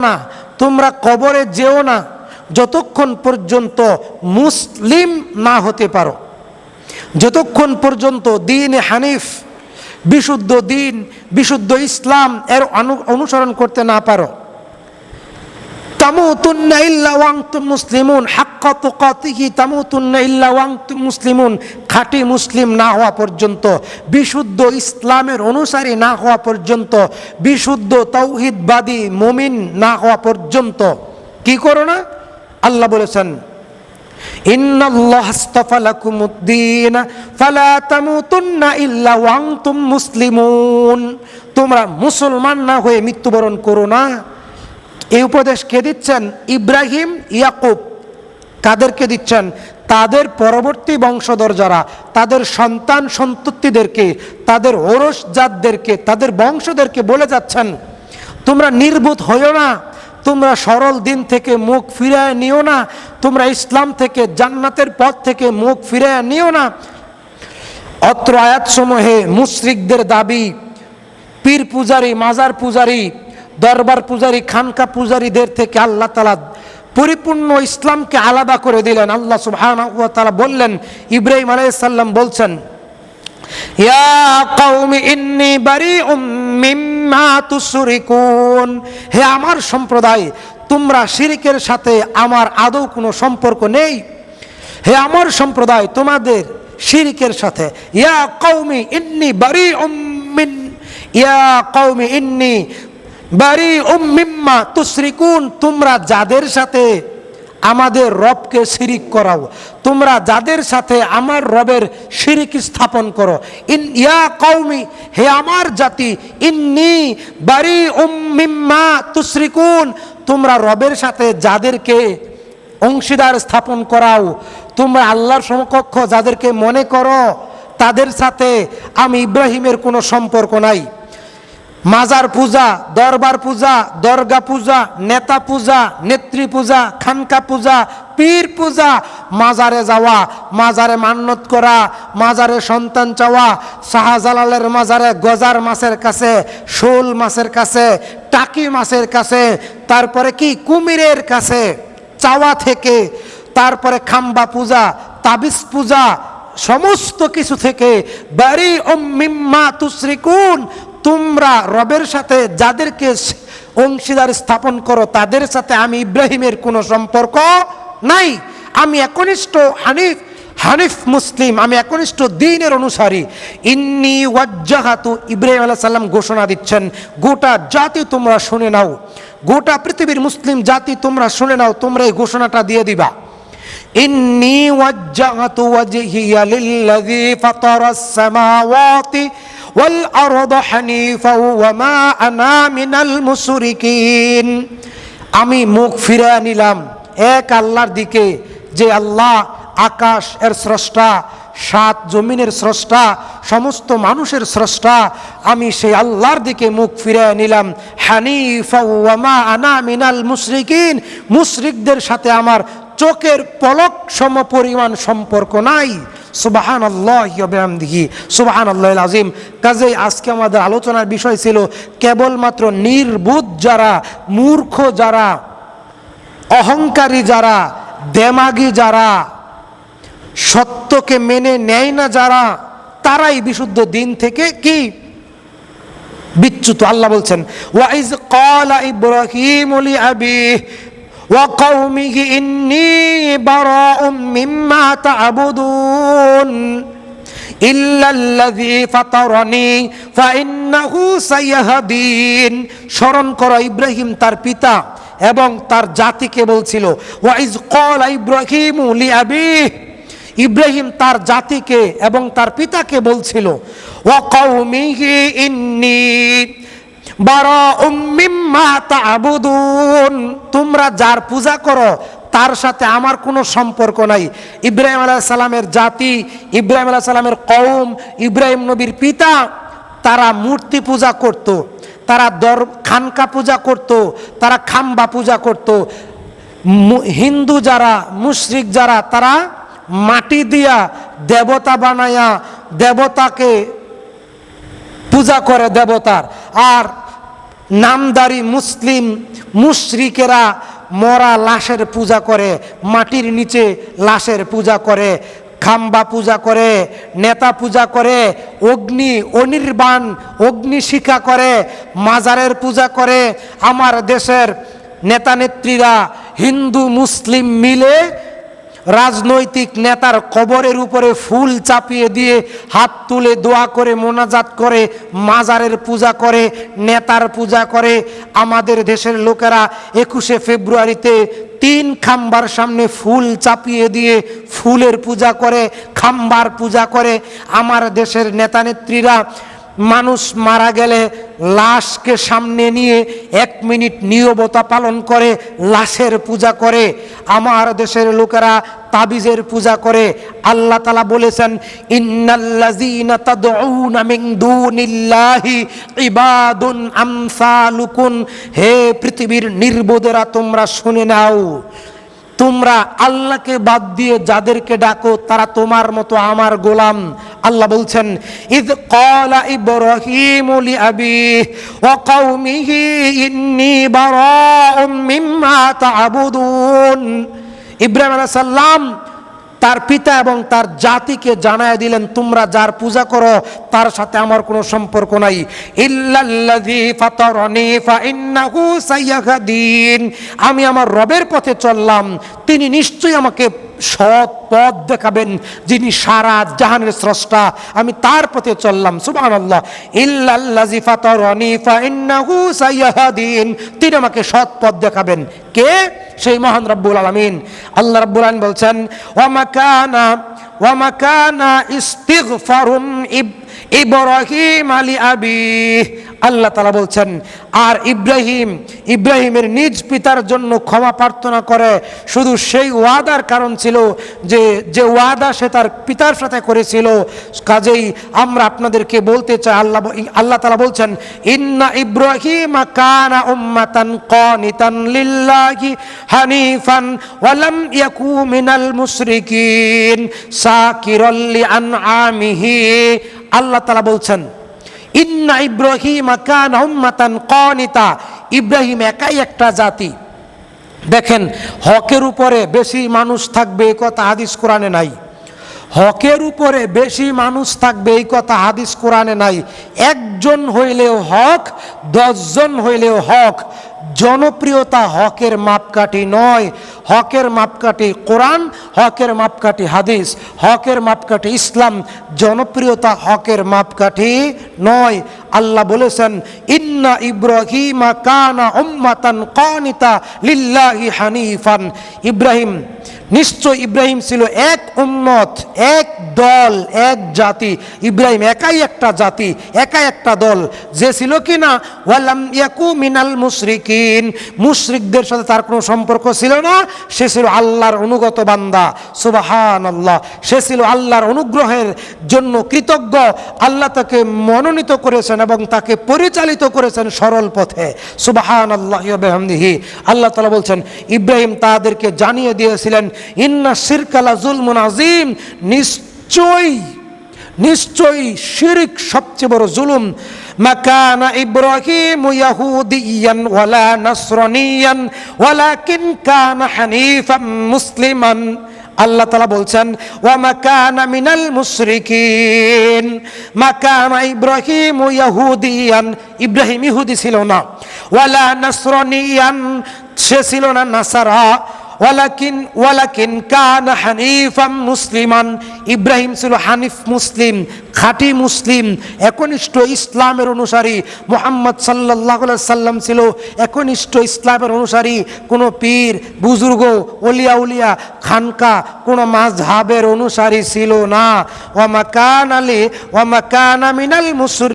না, তোমরা কবরে যেও না যতক্ষণ পর্যন্ত মুসলিম না হতে পারো, যতক্ষণ পর্যন্ত দ্বীন হানিফ, বিশুদ্ধ দ্বীন, বিশুদ্ধ ইসলাম এর অনুসরণ করতে না পারো। তামুতুন্না ইল্লা ওয়া আনতুম মুসলিমুন, হাক্কা তুকাতিহি তামুতুন্না ইল্লা ওয়া আনতুম মুসলিমুন, খাঁটি মুসলিম না হওয়া পর্যন্ত, বিশুদ্ধ ইসলামের অনুসারী না হওয়া পর্যন্ত, বিশুদ্ধ তাওহীদবাদী মুমিন না হওয়া পর্যন্ত কি করো না? আল্লাহ বলেছেন ইন্নাল্লাহা আস্তাফা লাকুমুদ্দীন ফালা তামুতুন্না ইল্লা ওয়া আনতুম মুসলিমুন, তোমরা মুসলমান না হয়ে মৃত্যুবরণ করো না। এই উপদেশ কে দিচ্ছেন? ইব্রাহিম, ইয়াকুব। কাদেরকে দিচ্ছেন? তাদের পরবর্তী বংশধর যারা, তাদের সন্তান সন্ততিদেরকে, তাদের ওরসজাতদেরকে, তাদের বংশদেরকে বলে যাচ্ছেন তোমরা নির্বোধ হইও না, তোমরা সরল দিন থেকে মুখ ফিরায় নিও না, তোমরা ইসলাম থেকে, জান্নাতের পথ থেকে মুখ ফিরায় নিও না। অত্র আয়াতসমূহে মুশরিকদের দাবি, পীর পূজারী, মাজার পূজারী, দরবার পূজারী, খানকা পূজারীদের থেকে আল্লাহ তাআলা পরিপূর্ণ ইসলামকে আলাদা করে দিলেন। আল্লাহ সুবহানাহু ওয়া তাআলা বললেন, ইব্রাহিম আলাইহিস সালাম বলছেন, ইয়া কওমি ইন্নী বারিউম মিম্মা তুশরিকুন, হে আমার সম্প্রদায়, তোমরা শিরকের সাথে আমার আদৌ কোনো সম্পর্ক নেই। হে আমার সম্প্রদায়, তোমাদের শিরকের সাথে, ইয়া কওমি ইন্নী বারিউম মিন, ইয়া কওমি ইন্নী বারিউম মিম্মা তুশরিকুন, তোমরা যাদের সাথে আমাদের রবকে শিরিক করাও, তোমরা যাদের সাথে আমার রবের শিরিক স্থাপন করো। ইয়া কওমি, হে আমার জাতি, ইন্নী বারিউম মিম্মা তুশরিকুন, তোমরা রবের সাথে যাদেরকে অংশীদার স্থাপন করাও, তোমরা আল্লাহর সমকক্ষ যাদেরকে মনে করো, তাদের সাথে আমি ইব্রাহিমের কোনো সম্পর্ক নাই। মাজার পূজা, দরবার পূজা, দরগা পূজা, নেতা পূজা, নেত্রী পূজা, খানকা পূজা, পীর পূজা, মাজারে যাওয়া, মাজারে মান্নত করা, মাজারে সন্তান চাওয়া, শাহজালালের মাজারে গজার মাছের কাছে, শোল মাছের কাছে, টাকি মাছের কাছে, তারপরে কি কুমিরের কাছে চাওয়া থেকে, তারপরে খাম্বা পূজা, তাবিজ পূজা, সমস্ত কিছু থেকে বারিউম মিম্মা তুশরিকুন, তোমরা রবের সাথে যাদেরকে অংশীদার স্থাপন করো তাদের সাথে আমি ইব্রাহিমের কোনো সম্পর্ক নাই। আমি একনিষ্ঠ হানিফ মুসলিম, আমি একনিষ্ঠ দ্বীনের অনুসারী। ইন্নী ওয়াজ্জাহাতু, ইব্রাহিম আলাইহিস সালাম ঘোষণা দিচ্ছেন, গোটা জাতি তোমরা শুনে নাও, গোটা পৃথিবীর মুসলিম জাতি তোমরা শুনে নাও, তোমরা এই ঘোষণাটা দিয়ে দিবা। ইন্নী ওয়াজ্জাহাতু ওয়াজহিয়া লিল্লাযী ফাতারাস সামাওয়াতি ওয়াল আরদা হানিফা ওয়া মা আনা মিনাল মুশরিকিন, আমি মুখ ফিরিয়ে নিলাম এক আল্লাহর দিকে, যে আল্লাহ আকাশ এর স্রষ্টা, সাত জমিনের স্রষ্টা, সমস্ত মানুষের স্রষ্টা, আমি সেই আল্লাহর দিকে মুখ ফিরিয়ে নিলাম। হানিফা ওয়া মা আনা মিনাল মুশরিকিন, মুশরিকদের সাথে আমার চোখের পলক সম পরিমাণ সম্পর্ক নাই। সুবহানাল্লাহি ওয়া বিহামদিহি সুবহানাল্লাহিল আযীম। কাজেই আজকে আমাদের আলোচনার বিষয় ছিল কেবলমাত্র নির্বুধ যারা, মূর্খ যারা, অহংকারী যারা, দেমাগী যারা, সত্যকে মেনে নেয় না যারা, তারাই বিশুদ্ধ দিন থেকে কি বিচ্যুত। আল্লাহ বলছেন, ওয়া ইয ক্বালা ইব্রাহিমু লিআবিহি ওয়া কওমিহি ইন্নী বারাউম মিম্মা তা'বুদুন ইল্লাল্লাযী ফাতারানি ফাইন্নাহু সায়াহদিন। স্মরণ করো, ইব্রাহিম তার পিতা এবং তার জাতিকে বলছিল, ওয়া ইয ক্বালা ইব্রাহিমু লিআবিহি, ইব্রাহিম তার জাতিকে এবং তার পিতাকে বলছিল, ওয়া কওমিহি ইন্নী বারাউম মিম্মা তা'বুদুন, তোমরা যার পূজা করো তার সাথে আমার কোনো সম্পর্ক নাই। ইব্রাহিম আলাইহিস সালামের জাতি, ইব্রাহিম আলাইহিস সালামের কওম, ইব্রাহিম নবীর পিতা, তারা মূর্তি পূজা করত, তারা খানকা পূজা করত, তারা খাম্বা পূজা করত। হিন্দু যারা, মুশরিক যারা, তারা মাটি দিয়া দেবতা বানায়া দেবতাকে পূজা করে দেবতার। আর নামদারি মুসলিম মুশরিকেরা মরা লাশের পূজা করে, মাটির নিচে লাশের পূজা করে, খাম্বা পূজা করে, নেতা পূজা করে, অনির্বাণ অগ্নিশিখা করে, মাজারের পূজা করে। আমার দেশের নেতা নেত্রীরা হিন্দু মুসলিম মিলে রাজনৈতিক নেতার কবরের উপরে ফুল চাপিয়ে দিয়ে হাত তুলে দোয়া করে, মোনাজাত করে, মাজারের পূজা করে, নেতার পূজা করে। আমাদের দেশের লোকেরা 21শে ফেব্রুয়ারিতে 3 খাম্বার সামনে ফুল চাপিয়ে দিয়ে ফুলের পূজা করে, খাম্বার পূজা করে। আমার দেশের নেতা নেত্রীরা মানুষ মারা গেলে লাশকে সামনে নিয়ে 1 মিনিট নীরবতা পালন করে, লাশের পূজা করে। আমার দেশের লোকেরা তাবিজের পূজা করে। আল্লাহ তাআলা বলেছেন, ইন্নাল্লাযীনা তাদউনা মিন দুনিল্লাহি ইবাদুন আমসালুকুম। হে পৃথিবীর নির্বোধেরা, তোমরা শুনে নাও, তোমরা আল্লাহকে বাদ দিয়ে যাদেরকে ডাকো তারা তোমার মতো আমার গোলাম। আল্লাহ বলছেন, ইয ক্বালা ইব্রাহিমু লিআবিহি ওয়া কওমিহি ইন্নী বারাউম মিম্মা তা'বুদুন। ইব্রাহিম আলাইহিস সালাম তার পিতা এবং তার জাতিকে জানায় দিলেন, তোমরা যার পূজা করো তার সাথে আমার কোনো সম্পর্ক নাই। ইল্লাল্লাযী ফাতারানি ফাইন্নাহু সাইয়াহদিন। আমি আমার রবের পথে চললাম, তিনি নিশ্চয়ই আমাকে সৎ পথ দেখাবেন। যিনি সারা জাহানের স্রষ্টা, আমি তার পথে চললাম। সুবহানাল্লাহ। ইল্লাল্লাযী ফাতারানি ফাইন্নাহু সাইয়াহদিন। তিনি আমাকে সৎ পথ দেখাবেন। কে? সেই মহান রব্বুল আলামিন। আল্লাহ রাব্বুল আলামিন বলছেন, ওয়া মাকানা ইস্তিগফারুম ইব্রাহিম লিআবিহি। আল্লাহ তাআলা বলছেন, আর ইব্রাহিমের নিজ পিতার জন্য ক্ষমা প্রার্থনা করে শুধু সেই ওয়াদার কারণ ছিল যে ওয়াদা সে তার পিতার সাথে করেছিল। কাজেই আমরা আপনাদেরকে বলতে চাই, আল্লাহ তাআলা বলছেন, ইন্না ইব্রাহিমা কানা উম্মাতান কানিতান লিল্লাহি হানিফান ওয়া লাম ইয়াকু মিনাল মুশরিকিন শাকিরাল লিআনআমিহি। আল্লাহ তাআলা বলছেন, ইন্না ইব্রাহিমা কানা উম্মাতান কানিতা। ইব্রাহিম একাই একটা জাতি। দেখেন, হকের উপরে বেশি মানুষ থাকবে এই কথা হাদিস কোরআনে নাই। হকের উপরে বেশি মানুষ থাকবে এই কথা হাদিস কোরআনে নাই। একজন হইলেও হক, 10 জন হইলেও হক। জনপ্রিয়তা হকের মাপকাঠি নয়। হকের মাপকাঠি কোরআন, হকের মাপকাঠি হাদিস, হকের মাপকাঠি ইসলাম। জনপ্রিয়তা হকের মাপকাঠি নয়। আল্লাহ বলেছেন, ইন্না ইব্রাহিমা কানা উম্মাতান কানিতা লিল্লাহি হানিফান। নিশ্চয় ইব্রাহিম ছিল এক উম্মত, এক দল, এক জাতি। ইব্রাহিম একাই একটা জাতি, একাই একটা দল, যে ছিল কিনা ওয়ালাম ইয়াকু মিনাল মুশরিকিন। মুশরিকদের সাথে তার কোনো সম্পর্ক ছিল না। সে ছিল আল্লাহর অনুগত বান্দা। সুবহানাল্লাহ। সে ছিল আল্লাহর অনুগ্রহের জন্য কৃতজ্ঞ। আল্লাহ তাকে মনোনীত করেছেন এবং তাকে পরিচালিত করেছেন সরল পথে। সুবহানাল্লাহি ওয়া বিহামদিহি। আল্লাহ তাআলা বলছেন, ইব্রাহিম তাদেরকে জানিয়ে দিয়েছিলেন, ইন্না শিরকা লা যুলমুন আযীম। নিশ্চয়ই শিরক সবচেয়ে বড় জুলুম। মাকানা ইব্রাহিম ইয়াহুদিয়ান ওয়ালা নাসরানিয়ান ওয়ালাকিন কানা হানিফাম মুসলিমান। আল্লাহ তাআলা বলছেন, ওয়া মাকানা মিনাল মুশরিকিন। মাকানা ইব্রাহিম ইয়াহুদিয়ান। ইব্রাহিম ইহুদি ছিল না। ওয়ালা নাসরানিয়ান, সে ছিল না নাসারা। ওয়ালাকিন কানা হানিফাম মুসলিমান। ইব্রাহিম ছিল হানিফ মুসলিম, খাঁটি মুসলিম, একনিষ্ঠ ইসলামের অনুসারী। মুহাম্মদ সাল্লাল্লাহু আলাইহি সাল্লাম ছিল একনিষ্ঠ ইসলামের অনুসারী। কোনো পীর বুজুর্গ, ওলিয়া উলিয়া, খানকা, কোনো মাযহাবের অনুসারী ছিল না। ওয়া মাকানা মিনাল মুশরিকিন।